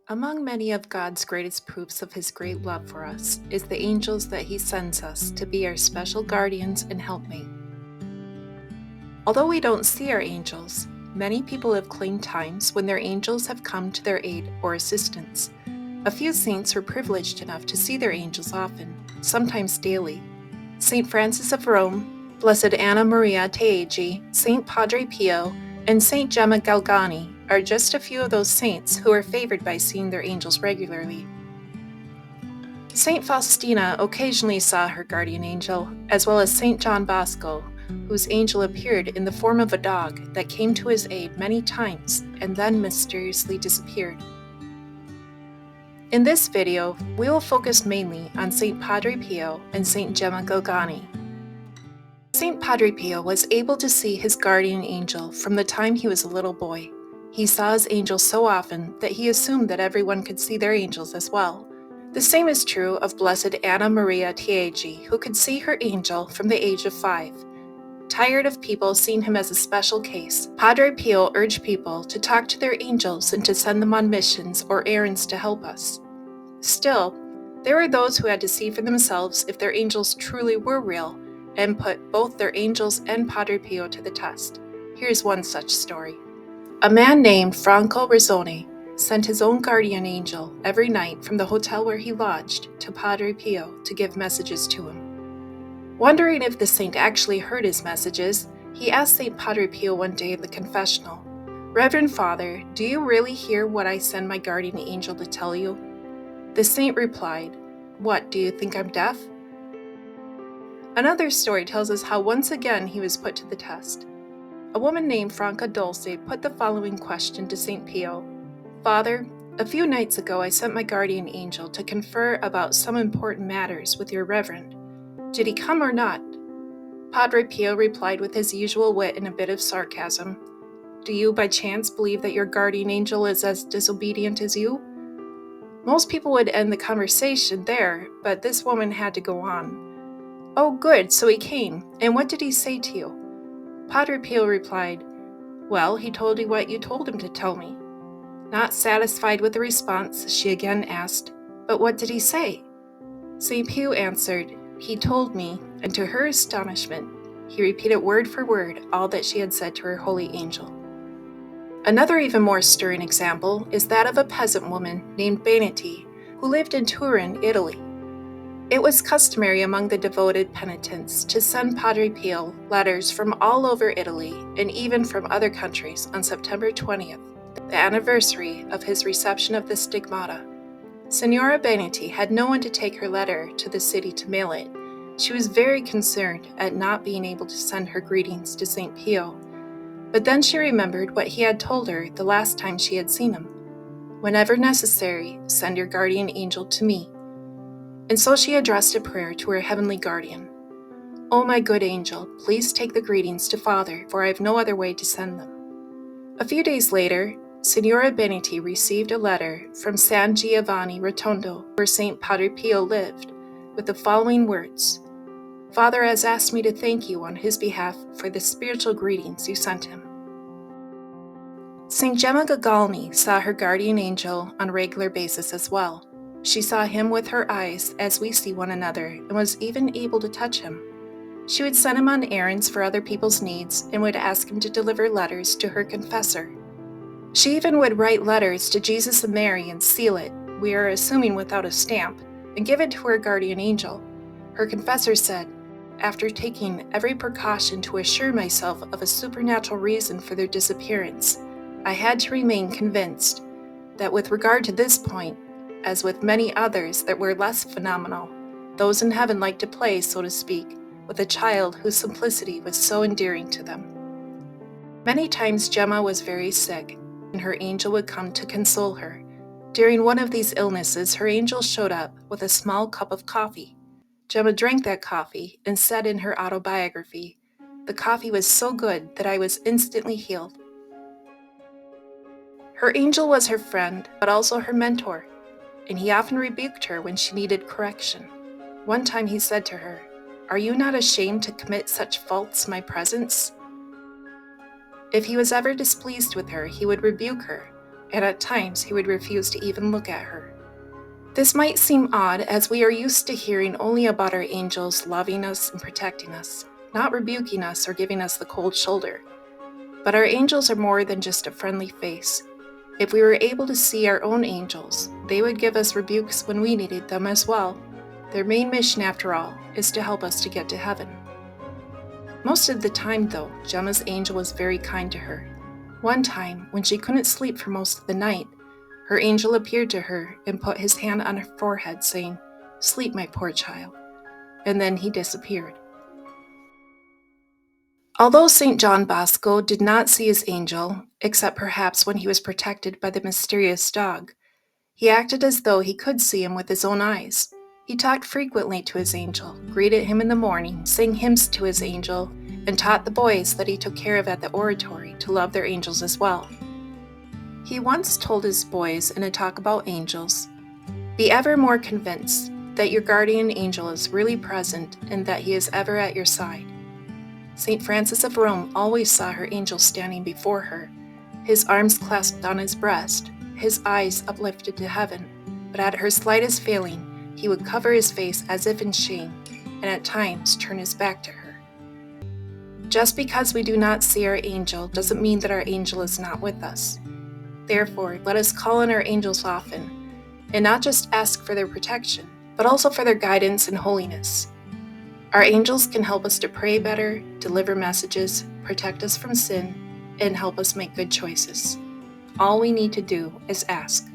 Among many of God's greatest proofs of His great love for us is the angels that He sends us to be our special guardians and helpmate. Although we don't see our angels, many people have claimed times when their angels have come to their aid or assistance. A few saints were privileged enough to see their angels often, sometimes daily. St. Francis of Rome, Blessed Anna Maria Teegi, St. Padre Pio, and St. Gemma Galgani are just a few of those saints who are favored by seeing their angels regularly. St. Faustina occasionally saw her guardian angel, as well as St. John Bosco, whose angel appeared in the form of a dog that came to his aid many times and then mysteriously disappeared. In this video, we will focus mainly on St. Padre Pio and St. Gemma Galgani. St. Padre Pio was able to see his guardian angel from the time he was a little boy. He saw his angel so often that he assumed that everyone could see their angels as well. The same is true of Blessed Anna Maria Teegi, who could see her angel from the age of 5. Tired of people seeing him as a special case, Padre Pio urged people to talk to their angels and to send them on missions or errands to help us. Still, there were those who had to see for themselves if their angels truly were real and put both their angels and Padre Pio to the test. Here's one such story. A man named Franco Razzoni sent his own guardian angel every night from the hotel where he lodged to Padre Pio to give messages to him. Wondering if the saint actually heard his messages, he asked St. Padre Pio one day in the confessional, "Reverend Father, do you really hear what I send my guardian angel to tell you?" The saint replied, "What, do you think I'm deaf?" Another story tells us how once again he was put to the test. A woman named Franca Dolce put the following question to St. Pio, "Father, a few nights ago I sent my guardian angel to confer about some important matters with your reverend. Did he come or not?" Padre Pio replied with his usual wit and a bit of sarcasm, "Do you by chance believe that your guardian angel is as disobedient as you?" Most people would end the conversation there, but this woman had to go on. "Oh good, so he came, and what did he say to you?" Padre Pio replied, "Well, he told you what you told him to tell me." Not satisfied with the response, she again asked, "But what did he say?" St. Pio answered, "He told me," and to her astonishment, he repeated word for word all that she had said to her holy angel. Another even more stirring example is that of a peasant woman named Beneti, who lived in Turin, Italy. It was customary among the devoted penitents to send Padre Pio letters from all over Italy and even from other countries on September 20th, the anniversary of his reception of the Stigmata. Signora Beneti had no one to take her letter to the city to mail it. She was very concerned at not being able to send her greetings to St. Pio. But then she remembered what he had told her the last time she had seen him. "Whenever necessary, send your guardian angel to me." And so she addressed a prayer to her heavenly guardian. "O my good angel, please take the greetings to Father, for I have no other way to send them." A few days later, Signora Beneti received a letter from San Giovanni Rotondo, where St. Padre Pio lived, with the following words, "Father has asked me to thank you on his behalf for the spiritual greetings you sent him." St. Gemma Galgani saw her guardian angel on a regular basis as well. She saw him with her eyes as we see one another and was even able to touch him. She would send him on errands for other people's needs and would ask him to deliver letters to her confessor. She even would write letters to Jesus and Mary and seal it, we are assuming without a stamp, and give it to her guardian angel. Her confessor said, "After taking every precaution to assure myself of a supernatural reason for their disappearance, I had to remain convinced that with regard to this point, as with many others that were less phenomenal, those in heaven liked to play, so to speak, with a child whose simplicity was so endearing to them." Many times Gemma was very sick, and her angel would come to console her. During one of these illnesses, her angel showed up with a small cup of coffee. Gemma drank that coffee and said in her autobiography, "The coffee was so good that I was instantly healed." Her angel was her friend, but also her mentor, and he often rebuked her when she needed correction. One time he said to her, "Are you not ashamed to commit such faults in my presence?" If he was ever displeased with her, he would rebuke her, and at times he would refuse to even look at her. This might seem odd, as we are used to hearing only about our angels loving us and protecting us, not rebuking us or giving us the cold shoulder. But our angels are more than just a friendly face. If we were able to see our own angels, they would give us rebukes when we needed them as well. Their main mission, after all, is to help us to get to heaven. Most of the time, though, Gemma's angel was very kind to her. One time, when she couldn't sleep for most of the night, her angel appeared to her and put his hand on her forehead, saying, "Sleep, my poor child," and then he disappeared. Although St. John Bosco did not see his angel, except perhaps when he was protected by the mysterious dog, he acted as though he could see him with his own eyes. He talked frequently to his angel, greeted him in the morning, sang hymns to his angel, and taught the boys that he took care of at the oratory to love their angels as well. He once told his boys in a talk about angels, "Be ever more convinced that your guardian angel is really present and that he is ever at your side." St. Francis of Rome always saw her angel standing before her, his arms clasped on his breast, his eyes uplifted to heaven, but at her slightest failing, he would cover his face as if in shame, and at times turn his back to her. Just because we do not see our angel doesn't mean that our angel is not with us. Therefore, let us call on our angels often, and not just ask for their protection, but also for their guidance and holiness. Our angels can help us to pray better, deliver messages, protect us from sin, and help us make good choices. All we need to do is ask.